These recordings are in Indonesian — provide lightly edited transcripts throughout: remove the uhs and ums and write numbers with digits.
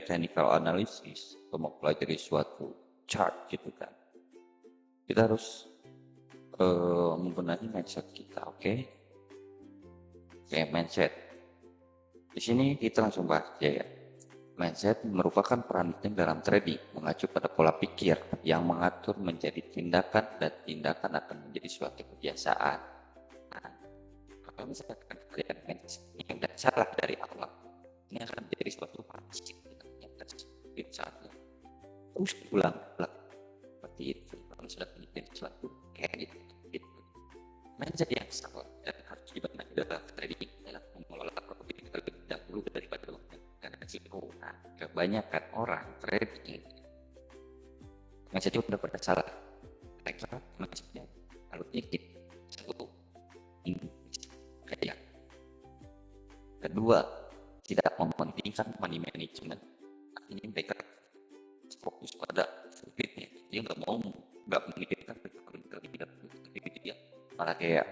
technical analysis atau mempelajari suatu chart gitu kan, kita harus membenahi mindset kita, oke? Kayak mindset. Di sini kita langsung bahas aja ya. Mindset merupakan peran penting dalam trading, mengacu pada pola pikir yang mengatur menjadi tindakan dan tindakan akan menjadi suatu kebiasaan. Nah, kalau misalkan kalian mindsetnya udah salah dari awal, ini akan menjadi suatu habit yang terus terus ulang-ulang seperti itu. Kalau sudah menjadi suatu kayak gitu. Mindset yang salah dan harus dibenahi dalam trading adalah mengelola profit terlebih dahulu daripada menggunakan risiko. Nah, kebanyakan orang trading mindsetnya udah pada salah. Mereka mindsetnya harus dikit satu ini kayak. Kedua, tidak mementingkan money management. Artinya mereka fokus pada profitnya. Dia nggak memikirkan recovery terlebih dahulu. Dia malah kayak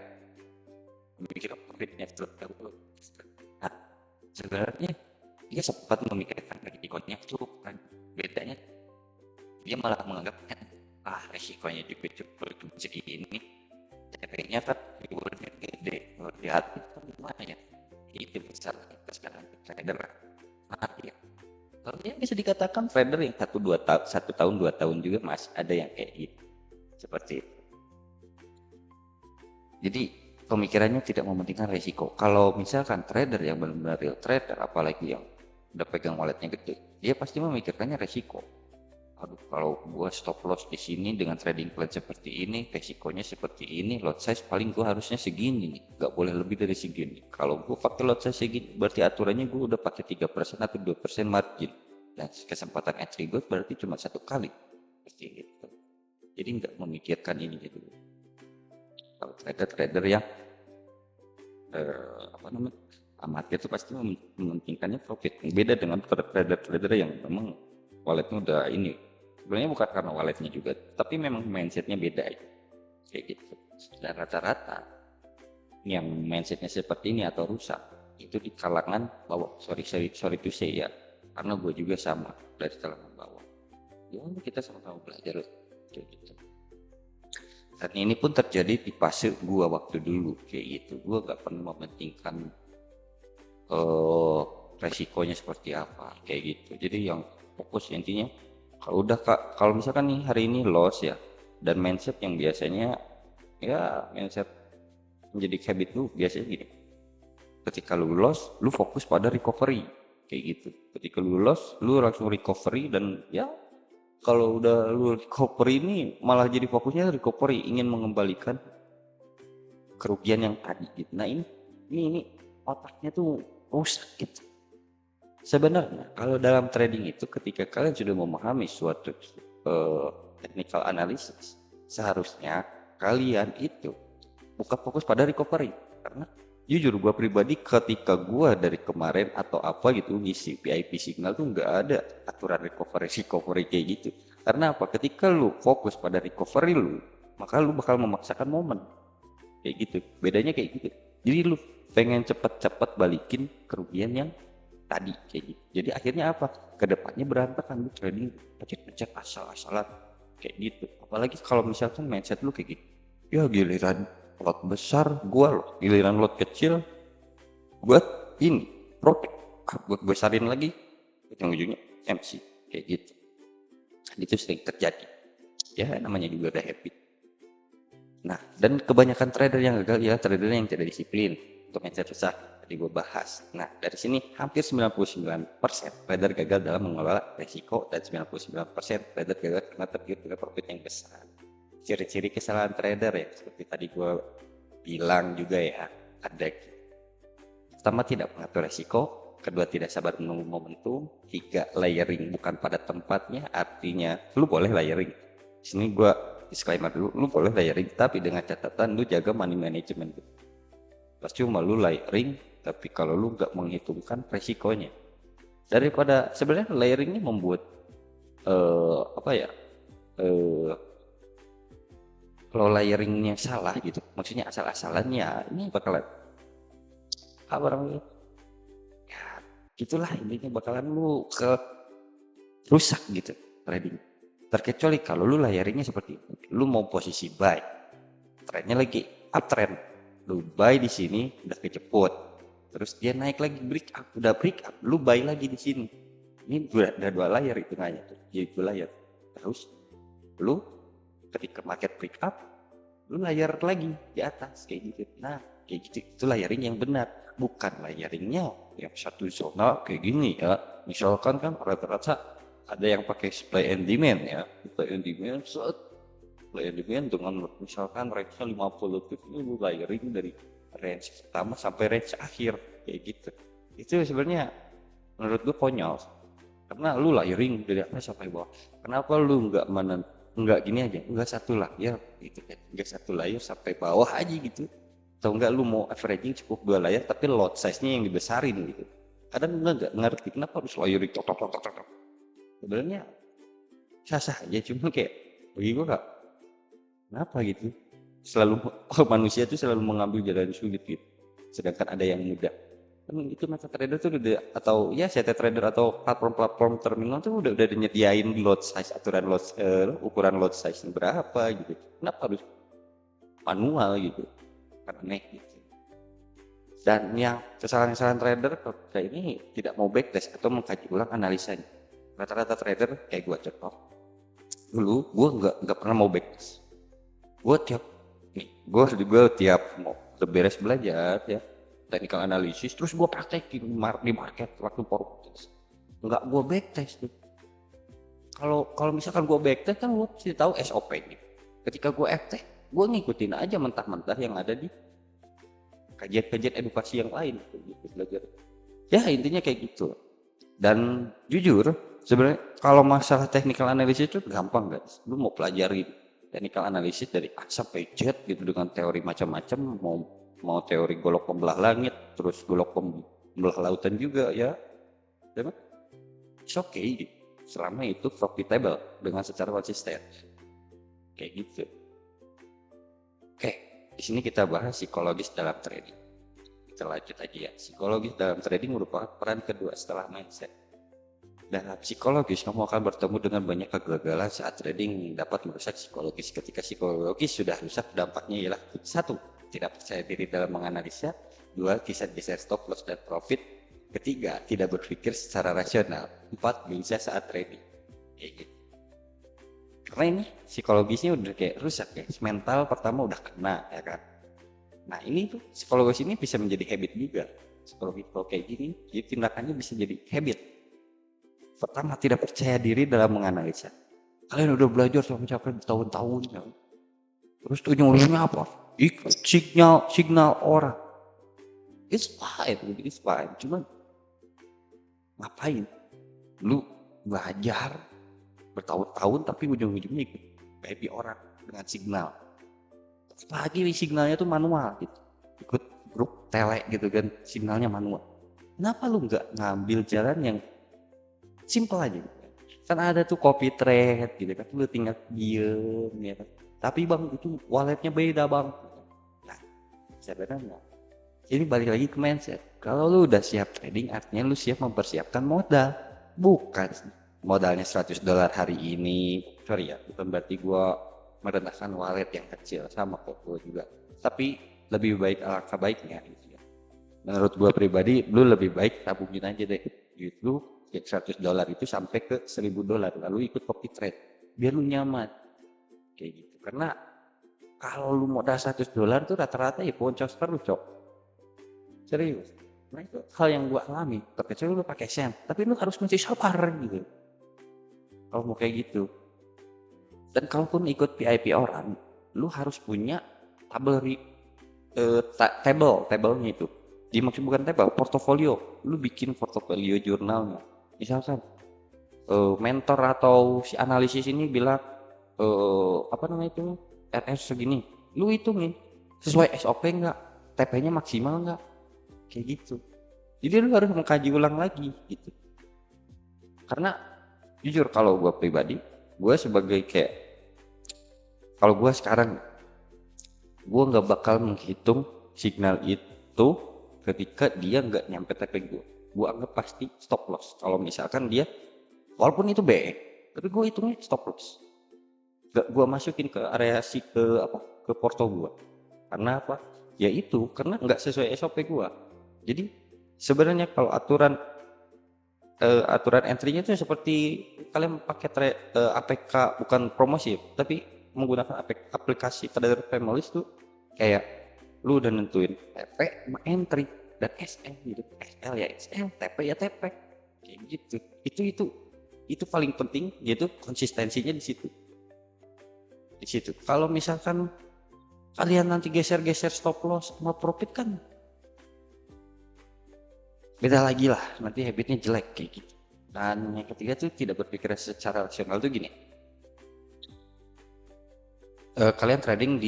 memikir profitnya terlebih dahulu. Nah, sebenarnya dia sempat memikirkan resikonya cukup kan. Bedanya dia malah menganggap resikonya juga cukup segini. Kayaknya kan rewardnya gede. Kalau di hati itu gimana ya? Itu besar kita sekarang trader. Nah, ya. Kalau yang bisa dikatakan trader yang 1 tahun 2 tahun juga masih ada yang kayak gitu. Seperti itu. Jadi pemikirannya tidak mementingkan resiko. Kalau misalkan trader yang benar-benar real trader, apalagi yang udah pegang walletnya gede, dia pasti memikirkannya resiko. Aduh, kalau gua stop loss di sini dengan trading plan seperti ini, resikonya seperti ini, lot size paling gua harusnya segini nih, nggak boleh lebih dari segini. Kalau gua pakai lot size segini, berarti aturannya gua udah pakai 3% atau 2% margin, dan kesempatan entry gua berarti cuma 1 kali, seperti itu. Jadi nggak memikirkan ini gitu. Kalau trader yang amatir itu pasti mementingkannya profit. Beda dengan trader yang memang walletnya udah ini. Sebenarnya bukan karena walletnya juga, tapi memang mindsetnya beda kayak gitu. Dan rata-rata yang mindsetnya seperti ini atau rusak itu di kalangan bawah. Sorry to say ya, karena gue juga sama dari kalangan bawah. Ya kita sama-sama belajar kayak gitu. Dan ini pun terjadi di fase gue waktu dulu kayak gitu. Gue gak pernah mementingkan resikonya seperti apa kayak gitu. Jadi yang fokus intinya kalau misalkan nih hari ini loss ya, dan mindset yang biasanya ya mindset menjadi habit lu biasanya gini, ketika lu loss lu fokus pada recovery kayak gitu. Ketika lu loss lu langsung recovery, dan ya kalau udah lu recovery ini malah jadi fokusnya recovery, ingin mengembalikan kerugian yang tadi gitu. Nah ini otaknya tuh rusak gitu. Sebenarnya kalau dalam trading itu ketika kalian sudah memahami suatu technical analysis, seharusnya kalian itu bukan fokus pada recovery. Karena jujur gue pribadi ketika gue dari kemarin atau apa gitu ngisi VIP signal tuh nggak ada aturan recovery kayak gitu. Karena apa? Ketika lu fokus pada recovery lu, maka lu bakal memaksakan momen kayak gitu. Bedanya kayak gitu. Jadi lu pengen cepet-cepet balikin kerugian yang tadi kayak gitu. Jadi akhirnya apa? Kedepannya berantakan, lu trading pecet-pecet asal-asalan kayak gitu. Apalagi kalau misalkan mindset lu kayak gitu, ya giliran lot besar gua loh, giliran lot kecil buat ini profit, buat besarin lagi, ujung-ujungnya MC kayak gitu. Dan itu sering terjadi. Ya namanya juga udah habit. Nah, dan kebanyakan trader yang gagal ya trader yang tidak disiplin untuk mindset besar. Tadi gue bahas. Nah, dari sini hampir 99% trader gagal dalam mengelola resiko, dan 99% trader gagal karena tergiur dengan profit yang besar. Ciri-ciri kesalahan trader ya, seperti tadi gue bilang juga ya, ada pertama tidak mengatur resiko, kedua tidak sabar menunggu momentum, tiga layering bukan pada tempatnya, artinya lu boleh layering. Di sini gue disclaimer dulu, lu boleh layering tapi dengan catatan lu jaga money management. Cuma lu layering tapi kalau lu nggak menghitungkan resikonya, daripada sebenarnya layering ini membuat kalau layeringnya salah gitu, maksudnya asal-asalannya ini bakalan apa namanya ya gitulah, intinya bakalan lu ke rusak gitu trading. Terkecuali kalau lu layarinya seperti itu, lu mau posisi buy, trennya lagi uptrend, lu buy di sini udah kejeput, terus dia naik lagi break up, udah break up, lu buy lagi di sini. Ini udah dua layar hitungannya tuh, jadi dua layar. Terus lu ketika market break up, lu layar lagi di atas kayak gitu. Nah, kayak gitu itu layering yang benar, bukan layeringnya yang satu zona kayak gini ya. Misalkan kan rata-rata ada yang pakai supply and demand ya, supply and demand set supply and demand dengan misalkan range-nya 50 pip, ini lu layering dari range pertama sampai range akhir kayak gitu. Itu sebenarnya menurut gue konyol, karena lu layering dari atas sampai bawah. Kenapa lu nggak gini aja, nggak satu layar gitu kan, nggak satu layar sampai bawah aja gitu, atau enggak lu mau averaging cukup dua layar tapi lot size-nya yang dibesarin gitu. Kadang nggak ngerti kenapa harus layering tok tok tok tok tok. Sebenarnya sah-sah aja, cuma kayak bagi gua kak, kenapa gitu selalu manusia tuh selalu mengambil jalan sulit gitu, sedangkan ada yang mudah. Kan itu MetaTrader tuh udah, atau ya CT Trader atau platform-platform terminal tuh udah nyediain lot size, aturan lot ukuran lot size berapa gitu. Kenapa harus manual gitu? Kan aneh gitu. Dan yang kesalahan-kesalahan trader kayak ini tidak mau backtest atau mengkaji ulang analisanya. Rata-rata trader kayak gua contoh, dulu gua nggak pernah mau backtest. Gua gua tiap mau beres belajar ya technical analysis, terus gue praktekin di market waktu forecast. Nggak gue backtest tuh. Kalau misalkan gue backtest kan gue pasti tahu SOP nya. Ketika gue FT, gue ngikutin aja mentah-mentah yang ada di kajian-kajian edukasi yang lain gitu belajar. Ya intinya kayak gitu. Dan jujur sebenarnya kalau masalah technical analysis itu gampang guys. Lu mau pelajari technical analysis dari A sampai Z gitu dengan teori macam-macam, mau teori golok pembelah langit, terus golok pembelah lautan juga ya, it's okay gitu. Selama itu profitable dengan secara konsisten, kayak gitu. Oke, di sini kita bahas psikologis dalam trading. Kita lanjut aja ya. Psikologis dalam trading merupakan peran kedua setelah mindset. Dalam psikologis, kamu akan bertemu dengan banyak kegagalan saat trading dapat merusak psikologis. Ketika psikologis sudah rusak, dampaknya ialah satu, tidak percaya diri dalam menganalisa, dua, geser stop loss dan profit, ketiga, tidak berpikir secara rasional, empat, gelisah saat trading. Kayak gitu. Karena ini psikologisnya udah kayak rusak ya, mental pertama udah kena ya kan. Nah ini tuh psikologis ini bisa menjadi habit juga. Psikologi kalau kayak gini, jadi tindakannya bisa jadi habit. Pertama, tidak percaya diri dalam menganalisa. Kalian udah belajar sampai capek bertahun-tahun ya. Terus ujung-ujungnya apa? Ikut signal orang. It's fine. Cuman ngapain? Lu belajar bertahun-tahun tapi ujung-ujungnya ikut VIP orang dengan signal. Lagi signalnya tuh manual gitu. Ikut grup tele gitu kan, signalnya manual. Kenapa lu nggak ngambil jalan yang simple aja? Kan ada tuh copy trade gitu kan, lu tinggal diem ya kan. Tapi bang itu walletnya beda bang. Nah, sebenarnya ini balik lagi ke mindset. Kalau lu udah siap trading, artinya lu siap mempersiapkan modal. Bukan modalnya $100 hari ini. Sorry ya, bukan berarti gua merendahkan wallet yang kecil, sama kok gua juga. Tapi lebih baik, alangkah baiknya gitu ya. Menurut gua pribadi, lu lebih baik tabungin aja deh gitu. $100 itu sampai ke $1000, lalu ikut copy trade biar lu nyaman kayak gitu. Karena kalau lu modal $100 tuh rata-rata ya boncos terus cok, serius. Nah itu hal yang gua alami, terkecuali lu pakai sen, tapi lu harus mesti sabar gitu kalau mau kayak gitu. Dan kalaupun ikut VIP orang, lu harus punya tabelnya itu. Dimaksud bukan table, portofolio. Lu bikin portofolio jurnalnya. Misalkan mentor atau si analisis ini bilang apa namanya itu RS segini, lu hitungin sesuai SOP enggak, TP-nya maksimal enggak, kayak gitu. Jadi lu harus mengkaji ulang lagi gitu. Karena jujur kalau gue pribadi, gue sebagai kayak, kalau gue sekarang gue nggak bakal menghitung signal itu ketika dia nggak nyampe TP gue anggap pasti stop loss. Kalau misalkan dia walaupun itu BE, tapi gue hitungnya stop loss, gak gue masukin ke area ke porto gue. Karena apa? Ya itu karena nggak sesuai SOP gue. Jadi sebenarnya kalau aturan entry-nya itu seperti kalian pakai APK, bukan promosi, tapi menggunakan aplikasi trader families tuh, kayak lu udah nentuin TP sama entry dan SL gitu. SL ya SL, TP ya TP. Kayak gitu. Itu paling penting, yaitu konsistensinya di situ. Di situ. Kalau misalkan kalian nanti geser-geser stop loss sama profit kan beda lagi lah, nanti habitnya jelek kayak gitu. Dan yang ketiga tuh tidak berpikir secara rasional tuh gini, kalian trading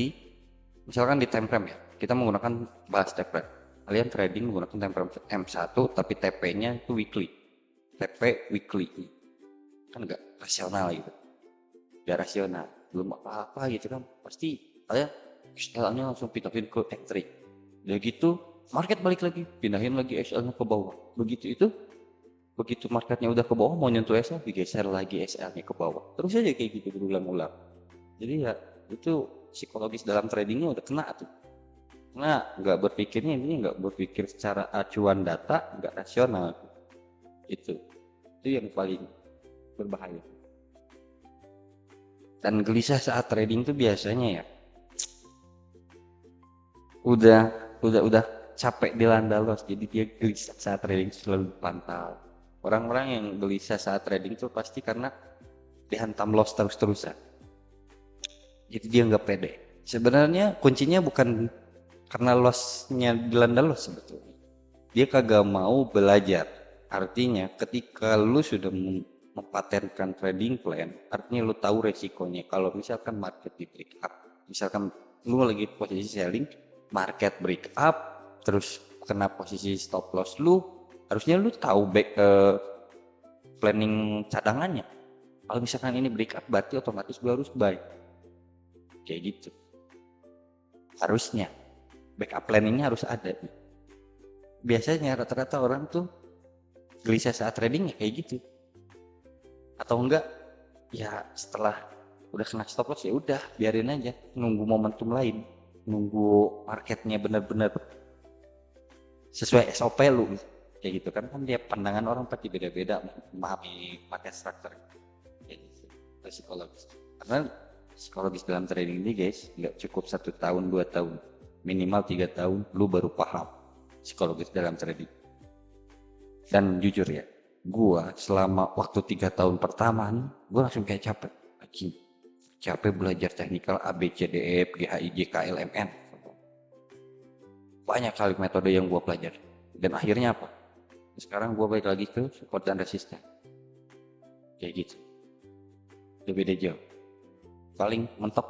misalkan di time frame ya, kita menggunakan bahas time frame, kalian trading menggunakan time frame M1 tapi TP-nya itu weekly, TP weekly, kan nggak rasional gitu, nggak rasional, belum apa-apa gitu kan, pasti kalian XL-nya langsung pindahin ke entry, udah gitu market balik lagi, pindahin lagi SL-nya ke bawah. Begitu marketnya udah ke bawah, mau nyentuh SL, digeser lagi SL-nya ke bawah. Terus aja kayak gitu berulang-ulang. Jadi ya itu psikologis dalam tradingnya udah kena tuh. Karena ini nggak berpikir secara acuan data, nggak rasional. Itu yang paling berbahaya. Dan gelisah saat trading tuh biasanya ya udah capek dilanda loss, jadi dia gelisah saat trading, selalu pantau. Orang-orang yang gelisah saat trading itu pasti karena dihantam loss terus-terusan, jadi dia nggak pede. Sebenarnya kuncinya bukan karena lossnya dilanda loss, sebetulnya dia kagak mau belajar. Artinya ketika lu sudah mempatenkan trading plan, artinya lu tahu resikonya. Kalau misalkan market di break up, misalkan lu lagi posisi selling, market break up terus kena posisi stop loss, lu harusnya lu tahu planning cadangannya. Kalau misalkan ini break up berarti otomatis gua harus buy, kayak gitu. Harusnya backup planningnya harus ada. Biasanya rata-rata orang tuh gelisah saat trading ya kayak gitu, atau enggak ya setelah udah kena stop loss ya udah biarin aja, nunggu momentum lain, nunggu marketnya benar-benar sesuai SOP lu, kayak gitu kan. Dia pandangan orang pasti beda-beda memahami market structure, kayak gitu. Psikologis, karena psikologis dalam trading ini guys nggak cukup 1 tahun 2 tahun, minimal 3 tahun lu baru paham psikologis dalam trading. Dan jujur ya, gua selama waktu 3 tahun pertama nih, gua langsung kayak capek belajar teknikal A B C D E F G H I J K L M N. Banyak kali metode yang gua pelajari, dan akhirnya apa, sekarang gua balik lagi ke support dan resisten, kayak gitu. Udah beda jauh. Paling mentok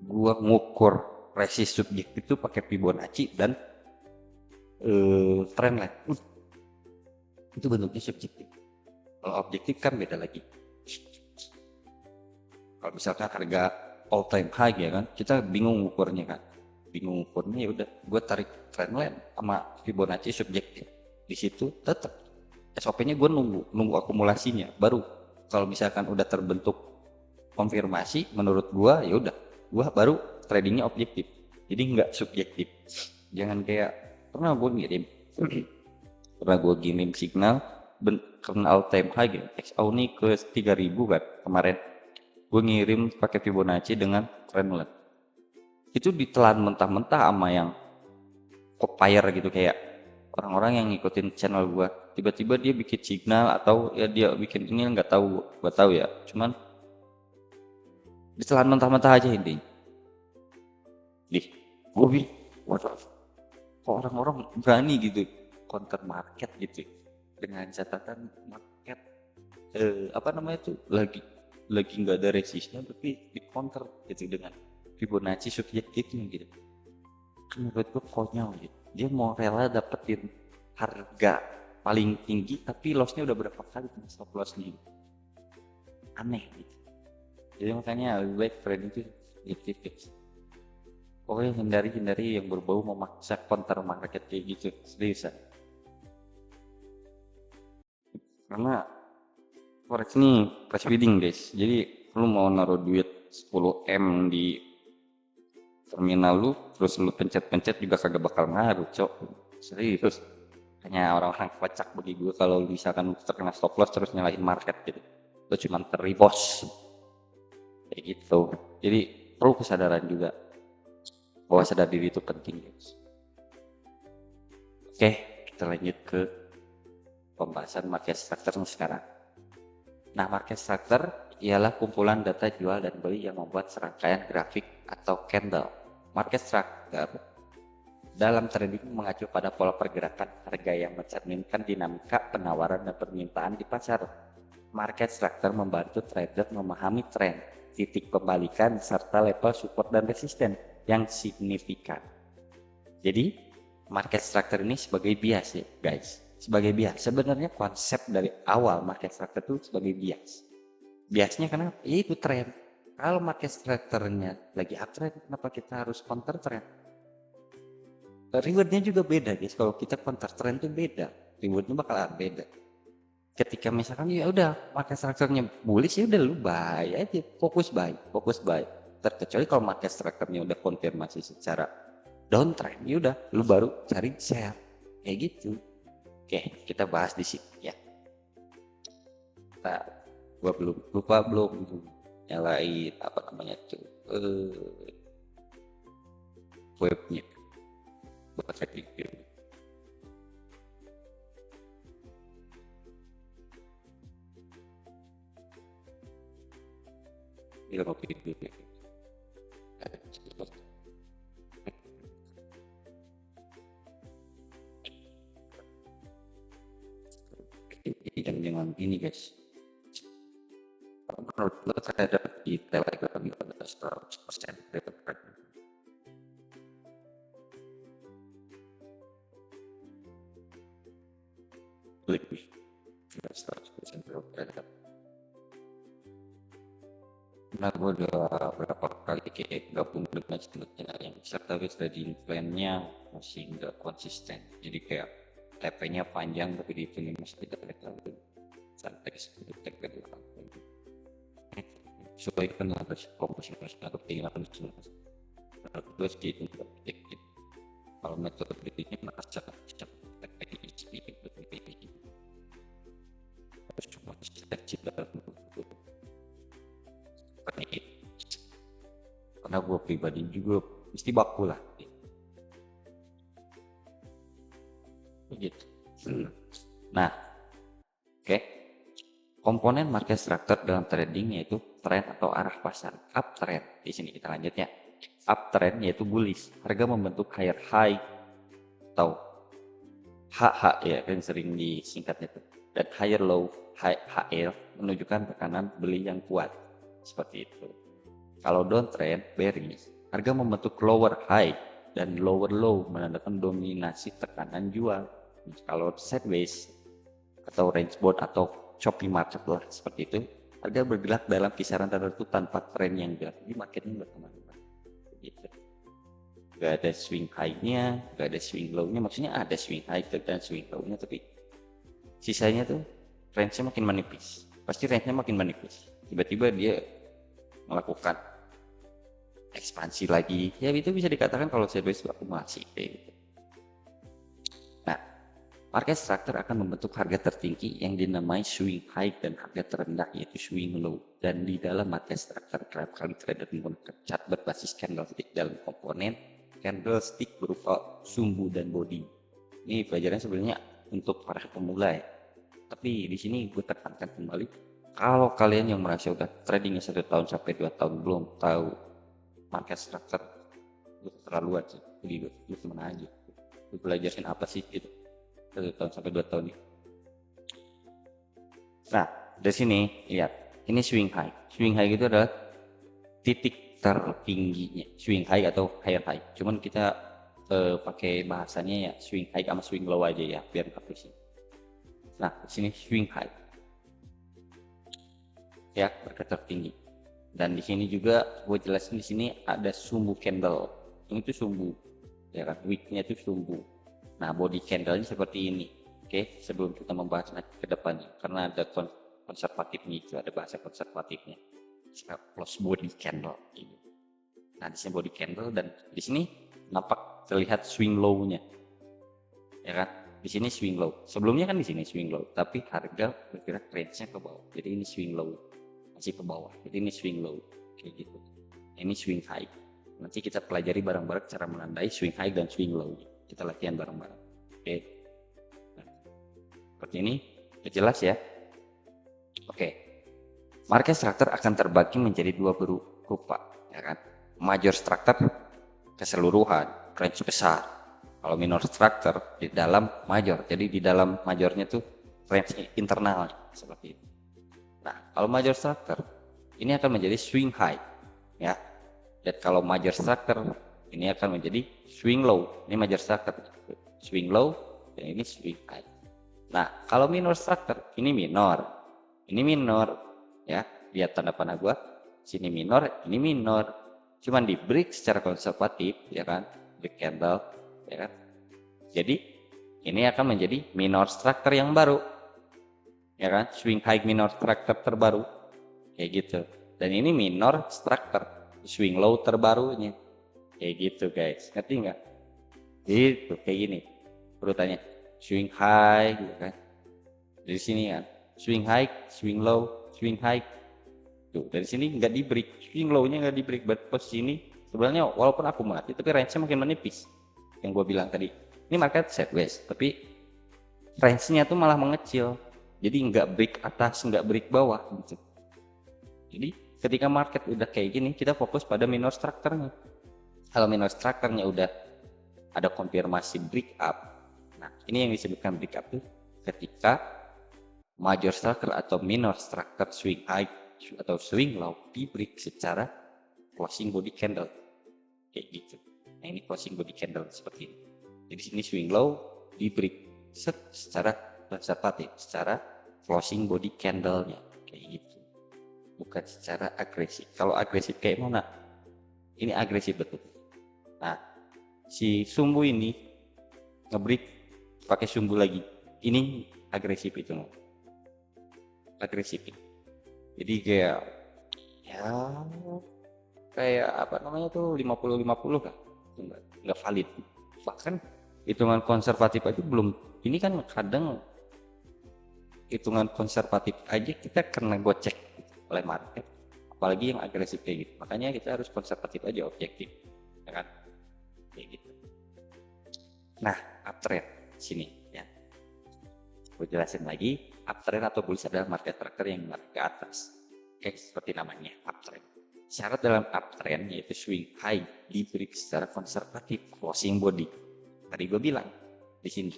gua ngukur resist subjektif itu pakai Fibonacci dan trendline. Itu bentuknya subjektif. Kalau objektif kan beda lagi. Kalau misalkan harga all time high ya kan, kita bingung ukurnya kan. Bingung ukurnya, ya udah gue tarik trendline sama Fibonacci subjektif. Di situ tetap SOP-nya gue nunggu akumulasinya. Baru kalau misalkan udah terbentuk konfirmasi menurut gue, ya udah gue baru tradingnya objektif. Jadi nggak subjektif. Jangan kayak pernah gue ngirim signal karena all time high gitu, XAU nih ke 3000 kan kemarin, gue ngirim pakai Fibonacci dengan trendline, itu ditelan mentah-mentah sama yang copier gitu, kayak orang-orang yang ngikutin channel gue, tiba-tiba dia bikin signal atau ya dia bikin ini, nggak tahu, gue tahu ya, cuman ditelan mentah-mentah aja intinya. Gue bilang waduh, kok orang-orang berani gitu counter market gitu, dengan catatan market itu lagi nggak ada resistnya tapi di counter gitu dengan Fibonacci subjektifnya gitu. Kan menurut gue konyol gitu, dia mau rela dapetin harga paling tinggi tapi lossnya udah berapa kali stop lossnya gitu. Aneh gitu. Jadi makanya lebih baik trading itu subjektif. Pokoknya hindari yang berbau memaksa counter market kayak gitu, seriusan. Karena Forex nih price bidding guys. Jadi lu mau naruh duit 10 M di terminal lu, terus lu pencet-pencet juga kagak bakal ngaruh, cok. Serius. Hanya orang-orang kocak bagi gue kalau misalkan terkena stop loss terus nyalahin market gitu. Lu cuma teribos. Kayak gitu. Jadi perlu kesadaran juga bahwa sadar diri itu penting, guys. Oke, kita lanjut ke pembahasan market structure sekarang. Nah, market structure ialah kumpulan data jual dan beli yang membuat serangkaian grafik atau candle. Market structure dalam trading mengacu pada pola pergerakan harga yang mencerminkan dinamika penawaran dan permintaan di pasar. Market structure membantu trader memahami tren, titik pembalikan, serta level support dan resisten yang signifikan. Jadi, market structure ini sebagai bias ya, guys. Sebagai bias. Sebenarnya konsep dari awal market structure itu sebagai bias. Biasnya kenapa? Ya itu tren. Kalau market structure-nya lagi uptrend, kenapa kita harus counter trend? Rewardnya juga beda, guys. Kalau kita counter trend itu beda. Rewardnya bakalan beda. Ketika misalkan ya udah market structure-nya bullish, ya udah lu buy aja, fokus buy. Terkecuali kalau market structure-nya udah konfirmasi secara downtrend, ya udah lu baru cari sell kayak gitu. Oke, kita bahas di sini ya. Nah, gua belum nyalain apa namanya tuh webnya buat cek video. Ini mau video. Jangan ini guys. Menurut lo terhadap di Telegram itu ada 100% lebih 100% terhadap. Nah, gue udah berapa kali kayak gabung dengan channel yang besar, tapi trading plan-nya masih nggak konsisten. Jadi kayak TP-nya panjang tapi di sini masih tidak terlalu santai seperti TP sesuaikan harus komposisi atau keinginan semua. Gue sih untuk kalau metode ini merasa harus cuma seleksi dalam karena gue pribadi juga mesti baku lah begitu. Nah, oke. Komponen market structure dalam trading yaitu tren atau arah pasar. Uptrend, di sini kita lanjutnya. Uptrend yaitu bullish, harga membentuk higher high atau HH ya, yang sering disingkatnya itu. Dan higher low, HL menunjukkan tekanan beli yang kuat. Seperti itu. Kalau downtrend, bearish, harga membentuk lower high dan lower low menandakan dominasi tekanan jual. Kalau sideways atau range bound atau choppy market lah seperti itu, harga bergerak dalam kisaran tertentu tanpa tren yang jelas. Jadi marketnya nggak kemana-mana gitu. Gak ada swing high-nya, gak ada swing low-nya. Maksudnya ada swing high dan swing low-nya, tapi sisanya tuh range-nya makin menipis. Pasti range-nya makin menipis. Tiba-tiba dia melakukan ekspansi lagi. Ya itu bisa dikatakan kalau sideways akumulasi kayak gitu. Market structure akan membentuk harga tertinggi yang dinamai swing high dan harga terendah yaitu swing low. Dan di dalam market structure kerap kali trader menggunakan chart berbasis candlestick dalam komponen candlestick berupa sumbu dan body. Ini pelajaran sebenarnya untuk para pemula ya. Tapi di sini gue tekankan kembali, kalau kalian yang merasa udah tradingnya 1 tahun sampai 2 tahun belum tahu market structure, itu terlaluan sih. Jadi lu kemana aja? Lu belajarin apa sih gitu? 1 tahun sampai 2 tahun nih. Nah, dari sini lihat, ini swing high. Swing high itu adalah titik tertingginya, swing high atau higher high. Cuman kita pakai bahasanya ya swing high sama swing low aja ya, biar nggak pusing. Nah, di sini swing high. Ya, harga tertinggi. Dan di sini juga gue jelasin di sini ada sumbu candle. Itu sumbu. Ya kan, wicknya itu sumbu. Nah, body candle-nya seperti ini. Oke, sebelum kita membahas nanti ke depannya, karena ada konservatifnya itu, ada bahasa konservatifnya. Close body candle. Gitu. Nah, di sini body candle dan di sini nampak terlihat swing low-nya. Ya kan? Di sini swing low. Sebelumnya kan di sini swing low, tapi harga bergerak range-nya ke bawah. Jadi ini swing low, masih ke bawah. Jadi ini swing low kayak gitu. Ini swing high. Nanti kita pelajari bareng-bareng cara menandai swing high dan swing low. Kita latihan bareng-bareng. Oke. Nah, seperti ini, udah jelas ya. Oke. Market structure akan terbagi menjadi dua berupa, ya kan? Major structure keseluruhan, range besar. Kalau minor structure di dalam major, jadi di dalam majornya tuh range internal seperti itu. Nah, kalau major structure ini akan menjadi swing high, ya. Dan kalau major structure ini akan menjadi swing low. Ini major structure, swing low, dan ini swing high. Nah, kalau minor structure ini minor, ya. Lihat tanda panah gua, sini minor, ini minor. Cuman di break secara konservatif, ya kan, break candle, ya kan. Jadi ini akan menjadi minor structure yang baru, ya kan, swing high minor structure terbaru, kayak gitu. Dan ini minor structure, swing low terbarunya, kayak gitu guys. Ngerti nggak? Gitu, kayak gini urutannya, swing high, gitu kan. Dari sini kan, swing high, swing low, swing high. Tuh, dari sini nggak di break, swing low-nya nggak di break, but posisi ini sebenarnya walaupun akumulatif tapi range-nya makin menipis. Yang gue bilang tadi, ini market sideways, tapi range-nya tuh malah mengecil. Jadi nggak break atas, nggak break bawah gitu. Jadi ketika market udah kayak gini, kita fokus pada minor structure-nya. Kalau minor structure-nya udah ada konfirmasi break up. Nah, ini yang disebutkan break up tuh ketika major structure atau minor structure swing high atau swing low di break secara closing body candle kayak gitu. Nah, ini closing body candle seperti ini. Jadi sini swing low di break secara konservatif, secara closing body candle-nya kayak gitu. Bukan secara agresif. Kalau agresif kayak mana? Ini agresif betul. Nah, si sumbu ini ngebreak pakai sumbu lagi. Ini agresif itu. Agresif. Jadi kayak kayak apa namanya tuh 50-50 kan, nggak valid. Bahkan hitungan konservatif aja belum. Ini kan kadang hitungan konservatif aja kita kena gocek oleh market, apalagi yang agresif kayak gitu. Makanya kita harus konservatif aja, objektif, ya kan? Kayak gitu. Nah, uptrend sini ya. Gue jelasin lagi, uptrend atau bullish adalah market structure yang menarik ke atas. Oke, seperti namanya, uptrend. Syarat dalam uptrend yaitu swing high di break secara konservatif, closing body. Tadi gue bilang di sini.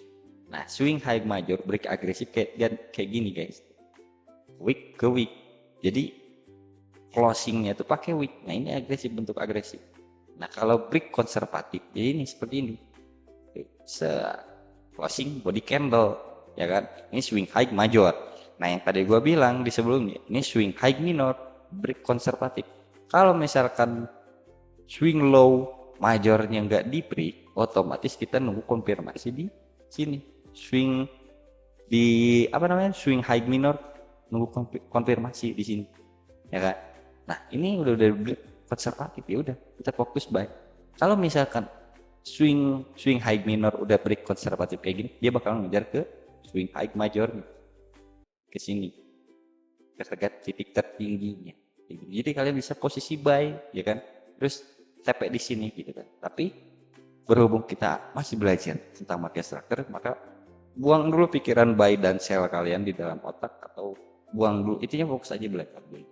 Nah, swing high major break agresif kayak gini guys. Week ke week. Jadi closingnya tuh pakai week. Nah, ini agresif, bentuk agresif. Nah, kalau break konservatif, jadi ini seperti ini. Closing body candle, ya kan? Ini swing high major. Nah, yang tadi gue bilang di sebelumnya, ini swing high minor, break konservatif. Kalau misalkan swing low majornya nggak di break, otomatis kita nunggu konfirmasi di sini. Swing di apa namanya? Swing high minor, nunggu konfirmasi di sini, ya kan? Nah, ini udah break konservatif, ya udah kita fokus buy. Kalau misalkan swing high minor udah break konservatif kayak gini, dia bakal ngejar ke swing high major ke sini, ke harga titik tertingginya. Jadi kalian bisa posisi buy, ya kan? Terus TP di sini gitu kan. Tapi berhubung kita masih belajar tentang market structure, maka buang dulu pikiran buy dan sell kalian di dalam otak, atau buang dulu, intinya fokus aja belajar dulu.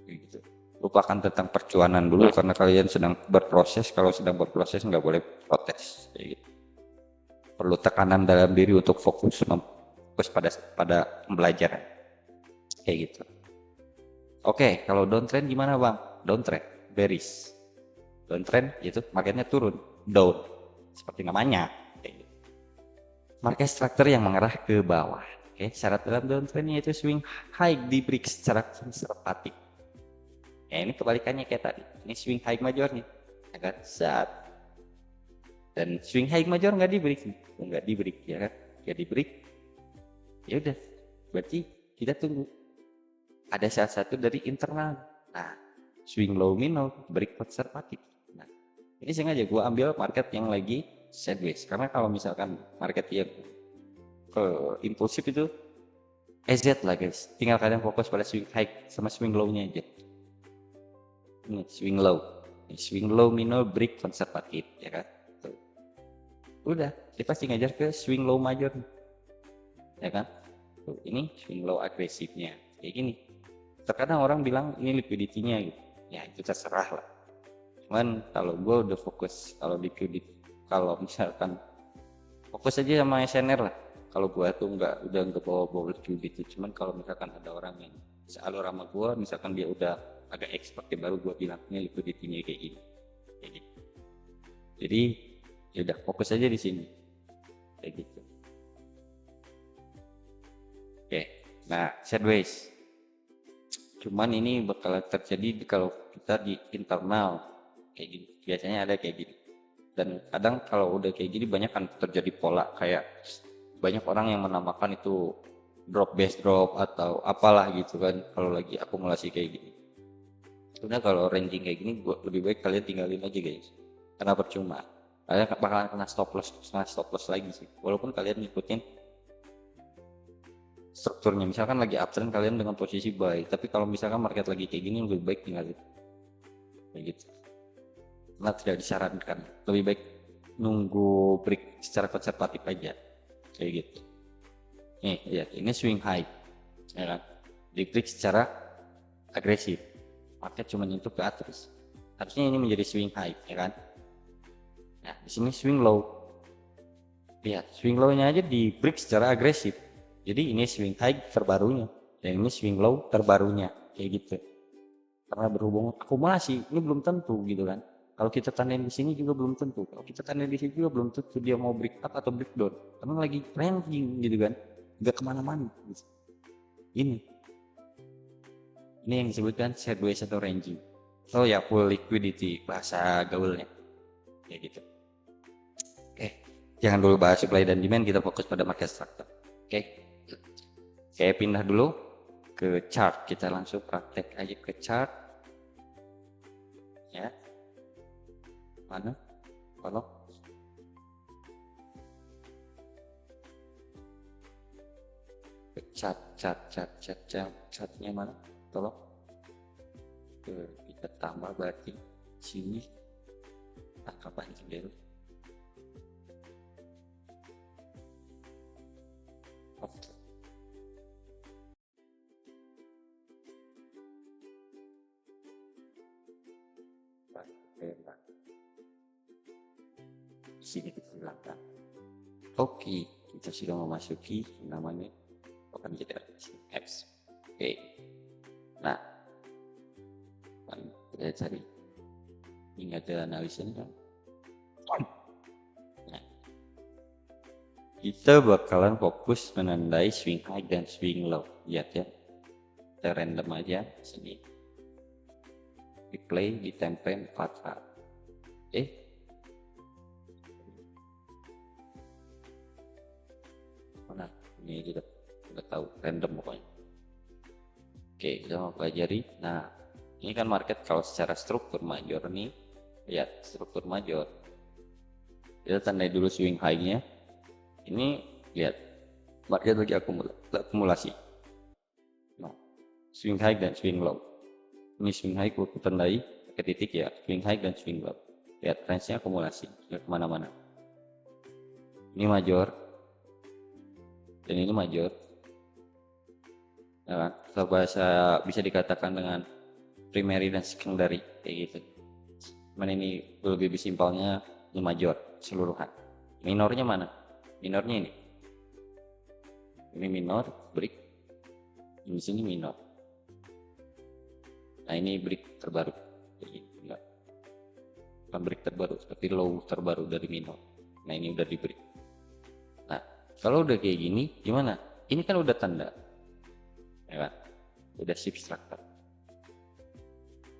Gitu. Lupakan tentang percuanan dulu karena kalian sedang berproses. Kalau sedang berproses nggak boleh protes, kayak gitu. Perlu tekanan dalam diri untuk fokus pada pembelajaran, kayak gitu. Oke, kalau downtrend gimana bang? Downtrend, bearish. Downtrend itu marketnya turun, down, seperti namanya. Kayak gitu. Market structure yang mengarah ke bawah. Oke, syarat dalam downtrend yaitu swing high di break secara konservatif. Ya, ini kebalikannya kayak tadi. Ini swing high major nih, agak saat. Dan swing high major nggak di break, ya kan? Nggak di break. Ya udah, berarti kita tunggu ada salah satu dari internal. Nah, swing low minor, break konservatif. Nah, ini sengaja gue ambil market yang lagi sideways, karena kalau misalkan market yang impulsif itu EZ lah guys, tinggal kalian fokus pada swing high sama swing low nya aja. Ini swing low minor break konservatif ya kan. Tuh. Udah kita pasti ngajar ke swing low major ya kan. Tuh, ini swing low agresifnya kayak gini. Terkadang orang bilang ini liquidity-nya gitu, ya itu terserah lah. Cuman kalau gue udah fokus, kalau liquidity, kalau misalkan fokus aja sama SNR lah. Kalau gua tuh udah nggak bawa liquidity. Cuman kalau misalkan ada orang yang sealur sama gua, misalkan dia udah agak expert, ya baru gua bilang ini liquidity-nya kayak gini, kayak gitu. Jadi ya udah fokus aja di sini, kayak gitu. Oke, nah sideways. Cuman ini bakal terjadi kalau kita di internal kayak gini. Biasanya ada kayak gini. Dan kadang kalau udah kayak gini banyak kan terjadi pola, kayak banyak orang yang menamakan itu drop base drop atau apalah gitu kan kalau lagi akumulasi kayak gini. Sebenarnya kalau ranging kayak gini lebih baik kalian tinggalin aja guys, karena percuma kalian bakalan kena stop loss lagi sih, walaupun kalian ngikutin strukturnya. Misalkan lagi uptrend kalian dengan posisi buy, tapi kalau misalkan market lagi kayak gini lebih baik tinggalin kayak gitu, karena tidak disarankan. Lebih baik nunggu break secara konservatif aja kayak gitu. Nih lihat, ini swing high ya kan, di break secara agresif, market cuma nyentuh ke atas, harusnya ini menjadi swing high ya kan. Nah di sini swing low, lihat swing low nya aja di break secara agresif, jadi ini swing high terbarunya dan ini swing low terbarunya kayak gitu. Karena berhubung akumulasi ini belum tentu gitu kan. Kalau kita tandain di sini juga belum tentu. Kalau kita tandain di sini juga belum tentu dia mau break up atau break down. Karena lagi ranging gitu kan, nggak kemana-mana. Gitu. Ini yang disebutkan sideways atau ranging. Oh ya, full liquidity bahasa gaulnya, kayak gitu. Oke, jangan dulu bahas supply dan demand, kita fokus pada market structure. Oke, saya pindah dulu ke chart. Kita langsung praktek aja ke chart. Ya. Mana? Kalau catnya mana? Tolong kita tambah berarti sini kapan sendiri. Oke. Sini dihilangkan. Oke, kita sudah memasuki namanya akan jadi X. Oke. Nah, kita cari. Ini ada analisanya kan. Nah, kita bakalan fokus menandai swing high dan swing low. Lihat ya. Kita random aja sini. Replay di time frame 4 hari. Nah, ini kita udah tahu random pokoknya. Oke, kita mau pelajari. Nah, ini kan market kalau secara struktur major nih, lihat struktur major. Kita tandai dulu swing high-nya. Ini lihat market lagi akumulasi. Nah, swing high dan swing low. Ini swing high aku tandai ke titik ya, swing high dan swing low. Lihat range-nya akumulasi, lihat kemana-mana. Ini major. Dan ini major. Nah, kalau bahasa bisa dikatakan dengan primary dan secondary kayak gitu. Cuman ini lebih simpelnya ini major seluruhan. Minornya mana? Minornya ini. Ini minor, break. Di sini minor. Nah ini break terbaru. Jadi enggak. Bukan break terbaru, seperti low terbaru dari minor. Nah ini udah di break. Nah kalau udah kayak gini gimana? Ini kan udah tanda, ya kan? Udah shift structure.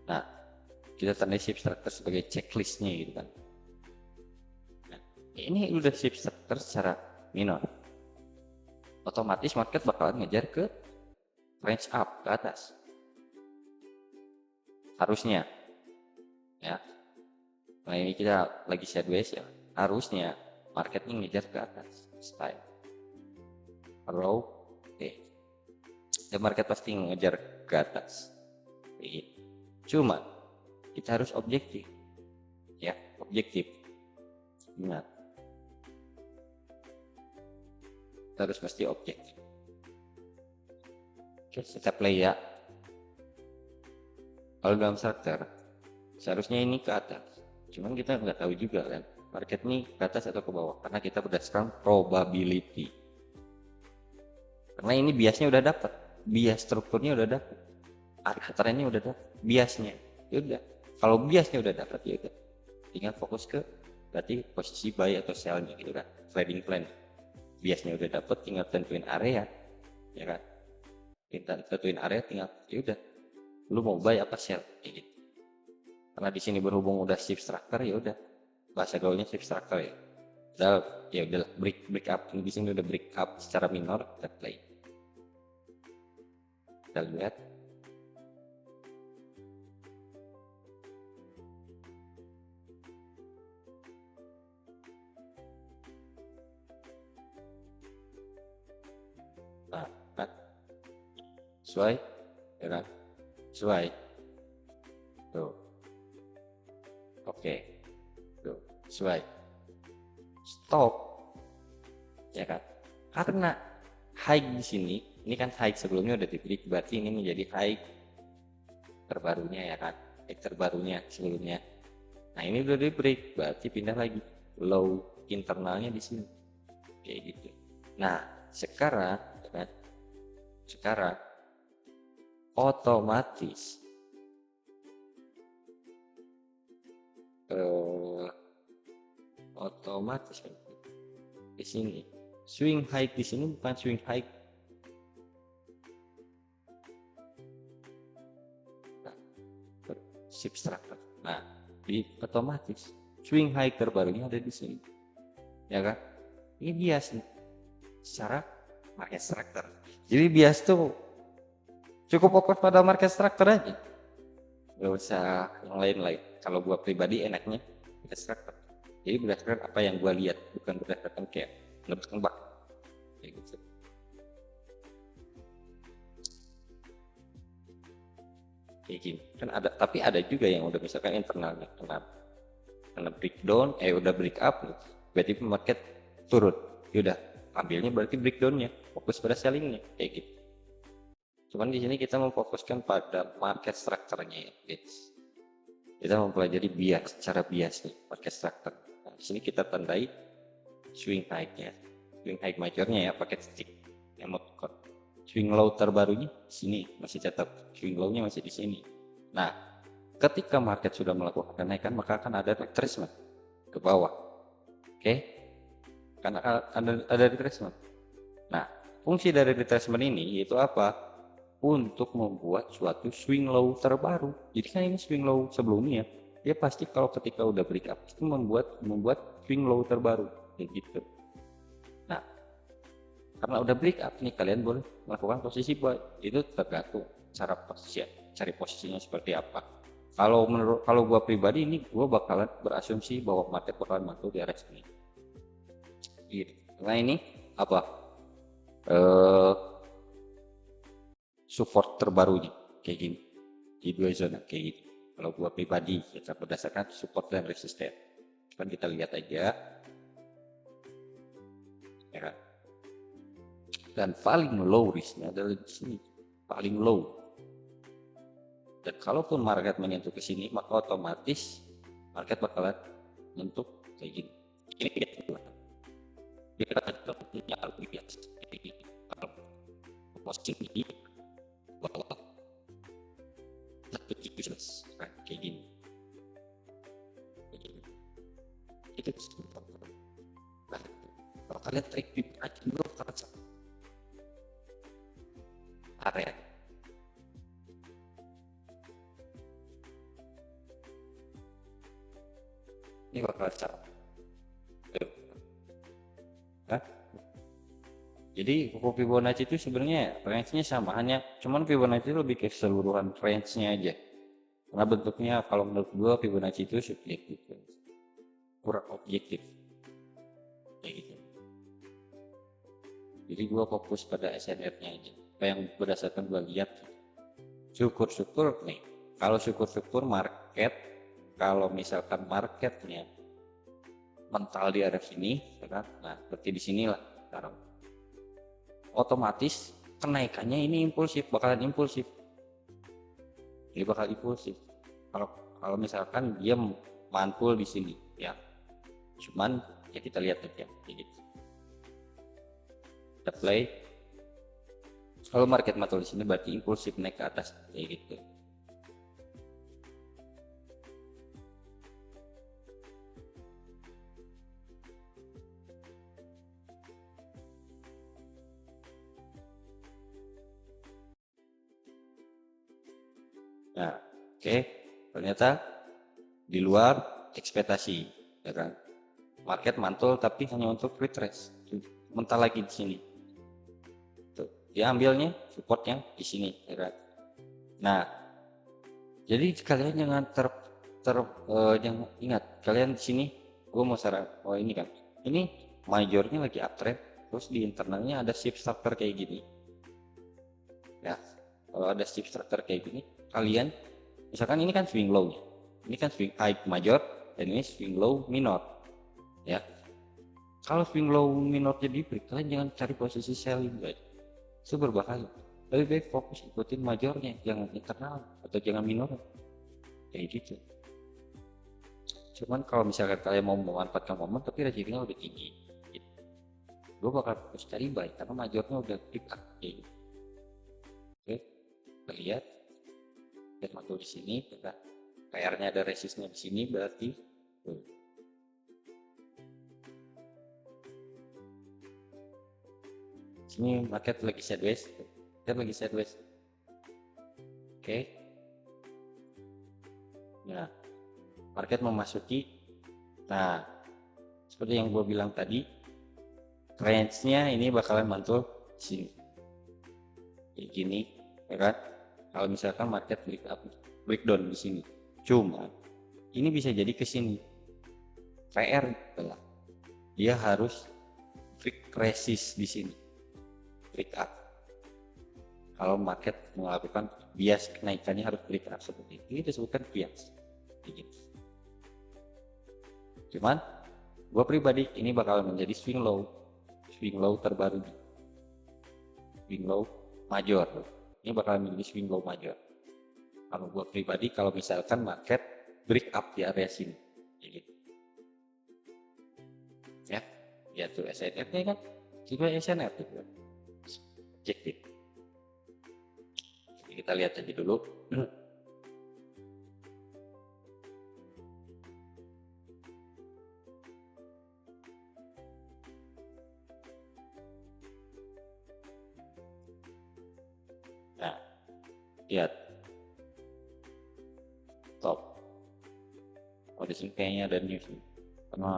Nah kita tandai shift structure sebagai checklistnya gitu kan. Nah, ini udah shift structure secara minor. Otomatis market bakalan ngejar ke range up ke atas. harusnya ya. Nah ini kita lagi sideways ya, harusnya marketnya ngejar ke atas style row. Dan market pasti ngejar ke atas. Cuma kita harus objektif ya, objektif. Ingat, kita harus pasti objektif. Oke, kita play ya. Kalau dalam structure seharusnya ini ke atas, cuman kita nggak tahu juga kan market ini ke atas atau ke bawah, karena kita berdasarkan probability. Karena ini biasnya udah dapat, bias strukturnya udah dapat, arah trennya udah dapat, biasnya ya udah. Kalau biasnya udah dapat ya udah, tinggal fokus ke berarti posisi buy atau sell-nya gitu kan, trading plan. Biasnya udah dapat, tinggal tentuin area ya kan, kita tentuin area, tinggal ya udah lu mau buy apa sell kayak gitu. Karena di sini berhubung udah shift structure ya udah, bahasa gaulnya shift structure ya. Ya udah break up, di sini udah break up secara minor, kita play. Kita lihat. Nah, kan sesuai ya kan, sesuai tuh. Oke, tuh sesuai. Stop ya kan, karena high di sini, ini kan high sebelumnya udah di break, berarti ini menjadi high terbarunya ya kan, high terbarunya sebelumnya. Nah ini udah di break, berarti pindah lagi low internalnya di sini kayak gitu. Nah sekarang ya kan, sekarang otomatis kan di sini swing high, di sini bukan swing high. Nah, shift structure. Nah, di otomatis swing high terbarunya ada di sini. Ya kan? Ini bias nih. Secara market structure. Jadi bias tuh cukup fokus pada market structure aja. Gak usah yang lain-lain. Kalau gua pribadi enaknya market structure. Jadi berdasarkan apa yang gua lihat, bukan berdasarkan kayak nebak-nebak kayak gitu. Kayak gini kan ada, tapi ada juga yang udah misalkan internalnya kena breakdown, udah break up, berarti market turun, yaudah ambilnya berarti breakdownnya, fokus pada sellingnya kayak gitu. Cuman di sini kita memfokuskan pada market structure-nya ya guys. Kita mempelajari bias, cara bias nih market structure. Nah, di sini kita tandai swing high-nya, swing high majornya ya pakai stick emoticon. Swing low terbarunya di sini masih tetap, swing low-nya masih di sini. Nah, ketika market sudah melakukan kenaikan, maka akan ada retracement ke bawah. Oke? Karena ada retracement. Nah, fungsi dari retracement ini yaitu apa? Untuk membuat suatu swing low terbaru. Jadi kan ini swing low sebelumnya, dia pasti kalau ketika udah break up itu membuat swing low terbaru kayak gitu. Nah, karena udah break up nih, kalian boleh melakukan posisi buy. Itu tergantung cara cari posisinya seperti apa. Kalau gua pribadi ini gua bakalan berasumsi bahwa market bakalan masuk di area sini. Gitu. Nah ini apa? Support terbarunya kayak gini di dua zona kayak gitu. Kalau gua pribadi kita berdasarkan support dan resisten, kan kita lihat aja ya kan. Dan paling low risknya adalah di sini, paling low. Dan kalaupun market menyentuh ke sini, maka otomatis market bakalan menyentuh kayak gini. Ini gitu. Kita punya lebih biasa kayak gini. Kalau posisi bawah jelas kan kayak gini. Itu sebentar. Kalau kalian trik di aja dulu area. Ini bakal salah. Jadi buku Fibonacci itu sebenarnya range-nya sama, cuman Fibonacci lebih ke keseluruhan range-nya aja. karena bentuknya kalau menurut gua Fibonacci itu subjektif, kurang objektif kayak gitu. Jadi gua fokus pada SNR-nya aja, apa yang berdasarkan gua lihat. Syukur-syukur nih, kalau syukur-syukur market, kalau misalkan marketnya mental di arah sini, ya kan? Nah berarti di sinilah sekarang otomatis kenaikannya ini bakalan impulsif. Ini bakal impulsif. Kalau misalkan dia mantul di sini, ya. Cuman ya kita lihat aja, gitu. Kita play. Kalau market mantul di sini berarti impulsif naik ke atas, kayak gitu. Nah, oke, ternyata di luar ekspektasi, ya kan? Market mantul tapi hanya untuk retrace, mental lagi di sini. Tuh, dia ambilnya supportnya di sini, ya kan? Nah, jadi kalian jangan jangan ingat, kalian di sini, gue mau saran, oh ini kan, ini majornya lagi uptrend, terus di internalnya ada shift structure kayak gini. Ya, kalau ada shift structure kayak gini, kalian misalkan ini kan swing low, ini kan swing high major, dan ini swing low minor, ya. Kalau swing low minor jadi break, kalian jangan cari posisi selling, guys. Itu berbahaya. Lebih baik fokus ikutin majornya, jangan internal atau jangan minor, kayak gitu. Cuman kalau misalkan kalian mau memanfaatkan momen tapi resikonya udah tinggi, gitu, gue bakal fokus cari buy karena majornya udah pick up, kayak gitu. Oke, kita lihat mantul di sini, PR-nya ada resistnya di sini, berarti sini market lagi sideways, oke. Nah, market memasuki, nah seperti yang gue bilang tadi, range-nya ini bakalan mantul di sini, kayak gini, ya kan? Kalau misalkan market breakdown di sini, cuma ini bisa jadi ke sini. PR adalah dia harus break resist di sini, break up. Kalau market melakukan bias kenaikannya harus break up seperti ini disebutkan bias. Gitu. Cuman gue pribadi ini bakal menjadi swing low terbaru, swing low major. Ini bakal menjadi swing low major. Kalau gue pribadi, kalau misalkan market break up di area sini, gitu. Ya, ya tuh SNF-nya kan, juga SNF tuh, objektif. Jadi kita lihat aja dulu. Nah, lihat top. Oh di sini kayaknya ada news nih, karena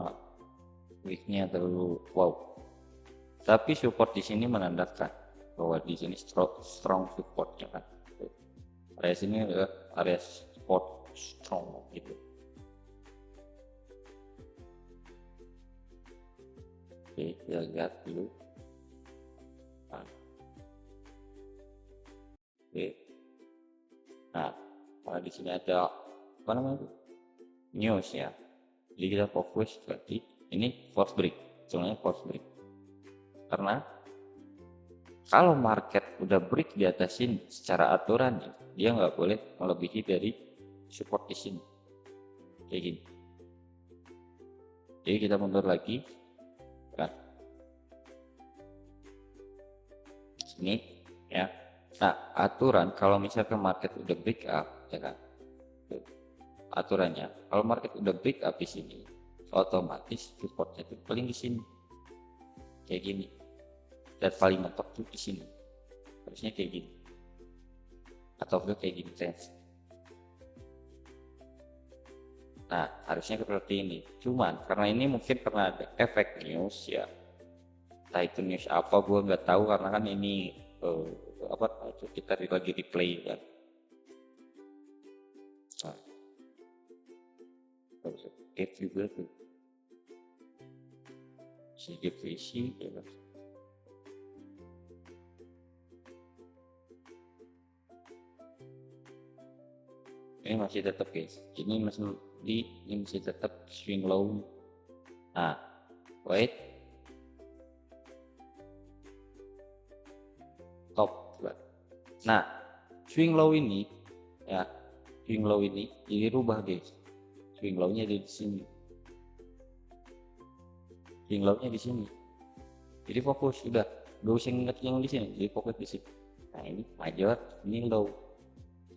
weeknya terlalu wow. Tapi support di sini menandakan bahwa di sini strong supportnya kan. Area sini adalah area support strong gitu. Oke, kita lihat dulu. Nah. Oke. Nah, di sini ada apa namanya? News ya. Jadi kita fokus berarti ini force break, sebenarnya force break. Karena kalau market udah break di atas sini secara aturan ya, dia nggak boleh melebihi dari support di sini, kayak gini. Jadi kita mundur lagi, kan? Sini ya. Nah, aturan kalau misalkan market udah break up, ya kan? Aturannya kalau market udah break up di sini, otomatis supportnya itu paling di sini, kayak gini. Dan paling mentok tuh di sini, harusnya kayak gini, atau kayak gini trend. Nah, harusnya seperti ini. Cuman karena ini mungkin pernah ada efek news ya, entah itu news apa gue nggak tahu, karena kan ini apa kita lagi replay kan. Nah, gap juga tuh, si gap visi ya kan. Ini masih tetap guys, ini masih tetap swing low. Nah wait, top. Nah swing low ini ya, swing low ini jadi rubah guys, swing low-nya di sini, swing low-nya di sini. Jadi fokus, udah gak usah inget yang di sini, jadi fokus di sini. Nah ini major, ini low,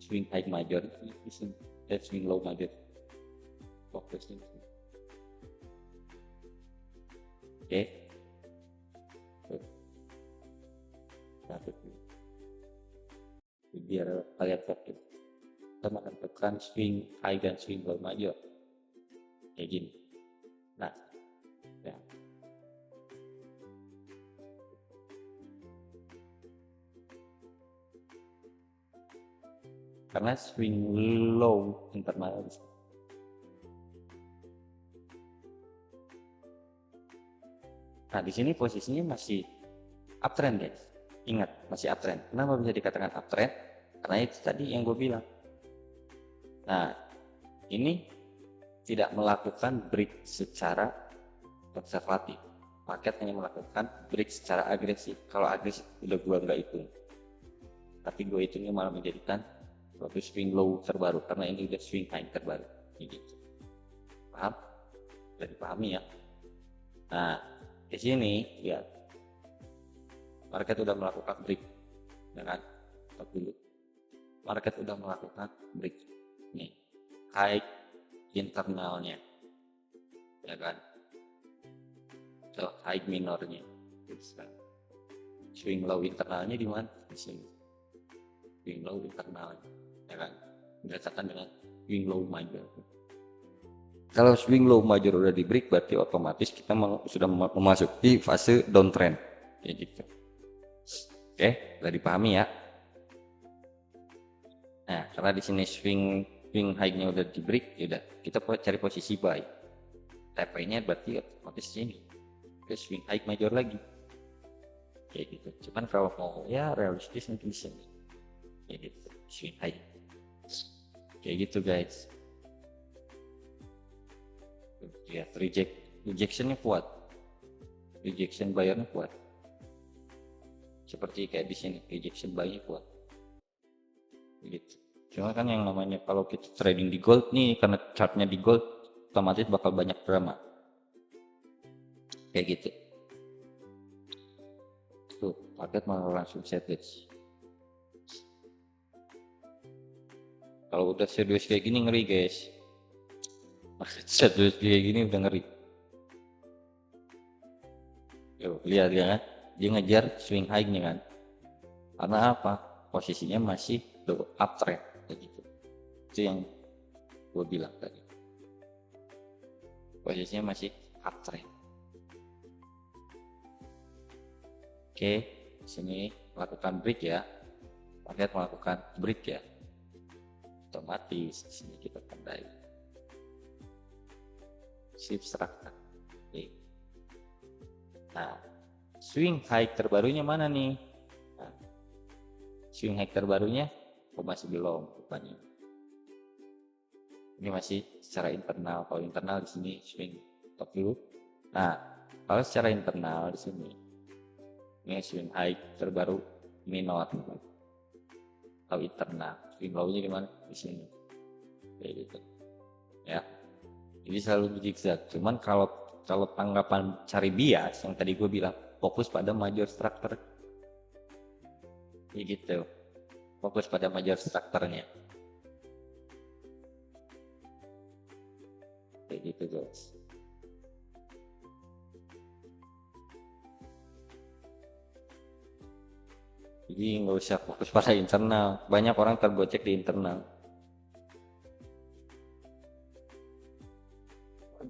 swing high major di sini, dan swing low major, fokus di sini. Oke, biar kalian fokus. Kita menentukan swing high dan swing low major kayak gini. Nah ya. Karena swing low internal. Nah di sini posisinya masih uptrend guys, ingat masih uptrend. Kenapa bisa dikatakan uptrend? Karena itu tadi yang gue bilang. Nah ini tidak melakukan break secara konservatif, market hanya melakukan break secara agresif. Kalau agresif udah gue nggak hitung, tapi gue hitungnya malah menjadikan suatu swing low terbaru, karena ini udah swing high terbaru gitu. Paham? Sudah dipahami ya. Nah di sini lihat, market udah melakukan break dengan dulu, market udah melakukan break nih high internalnya ya kan, so high minornya. Swing low internalnya di mana? Di sini swing low internalnya ya kan, berdasarkan dengan swing low major. Kalau swing low major udah di break, berarti otomatis kita sudah memasuki fase downtrend ya gitu. Oke, udah dipahami ya. Nah karena di sini swing high-nya udah di break, ya udah kita cari posisi buy. TP-nya berarti otomatis sini ke swing high major lagi kayak gitu. Cuman kalau mau ya realistis mungkin di sini kayak gitu, swing high kayak gitu guys. Ya rejectionnya kuat, rejection bayarnya kuat, seperti kayak di sini rejection buy-nya kuat gitu. Cuma kan yang namanya kalau kita trading di gold nih, karena chartnya di gold otomatis bakal banyak drama kayak gitu. Tuh market malah langsung settled. Kalau udah serius kayak gini ngeri guys, market serius kayak gini udah ngeri. Yo lihat ya kan, dia ngejar swing high-nya kan, karena apa? Posisinya masih uptrend kayak gitu. Itu yang gue bilang tadi, posisinya masih uptrend. Oke, sini melakukan break ya, market melakukan break ya, otomatis di sini kita tandai shift structure. Oke. Nah swing high terbarunya mana nih? Nah, swing high terbarunya masih belum rupanya. Ini masih secara internal. Kalau internal di sini swing top dulu. Nah, kalau secara internal di sini ini swing high terbaru minor. Kalau internal, swing low-nya di mana? Di sini. Kayak gitu. Ya. Jadi selalu zigzag. Cuman kalau tanggapan cari bias yang tadi gue bilang, fokus pada major structure. Kayak gitu. Fokus pada major strukturnya kayak gitu guys. Jadi nggak usah fokus pada internal, banyak orang tergocek di internal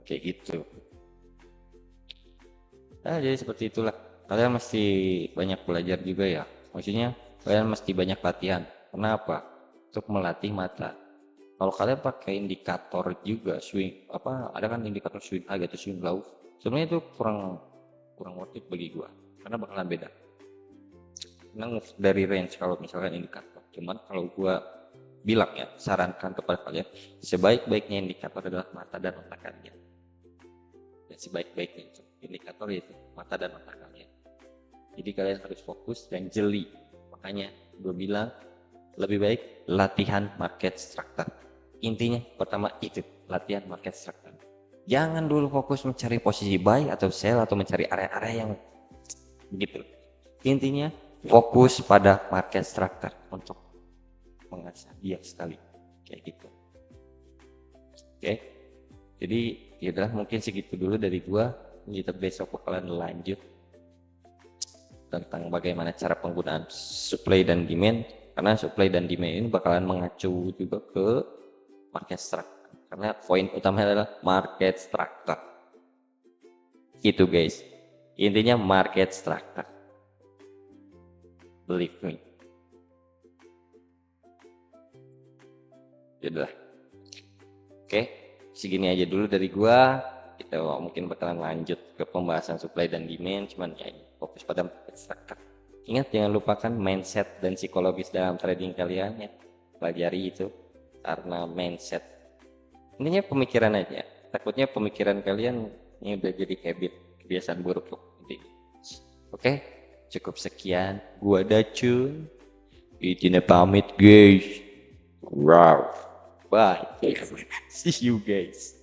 kayak gitu. Nah jadi seperti itulah, kalian mesti banyak belajar juga ya, maksudnya kalian mesti banyak latihan. Kenapa? Untuk melatih mata. Kalau kalian pakai indikator juga swing apa, ada kan indikator swing high atau swing low, sebenarnya itu kurang kurang worth it bagi gua karena bakalan beda. Karena move dari range kalau misalkan indikator. Cuman kalau gua bilang ya, sarankan kepada kalian, sebaik-baiknya indikator adalah mata dan otak kalian. Dan sebaik-baiknya indikator itu mata dan otak kalian. Jadi kalian harus fokus dan jeli. Makanya gue bilang lebih baik latihan market structure. Intinya pertama itu latihan market structure. Jangan dulu fokus mencari posisi buy atau sell atau mencari area-area yang begitu. Intinya fokus pada market structure untuk mengasah dia sekali kayak gitu. Oke. Jadi ya mungkin segitu dulu dari gua. Kita besok bakalan lanjut tentang bagaimana cara penggunaan supply dan demand, karena supply dan demand ini bakalan mengacu juga ke market structure karena poin utama adalah market structure. Itu guys, intinya market structure, believe me. Yaudah, oke, segini aja dulu dari gua. Kita mungkin bakalan lanjut ke pembahasan supply dan demand, cuman ya fokus pada market structure. Ingat, jangan lupakan mindset dan psikologis dalam trading kalian ya, pelajari itu karena mindset intinya pemikiran aja. Takutnya pemikiran kalian ini udah jadi habit, kebiasaan buruk loh. Oke, cukup sekian. Gua Dacun, izin pamit guys. Wow, bye. See you guys.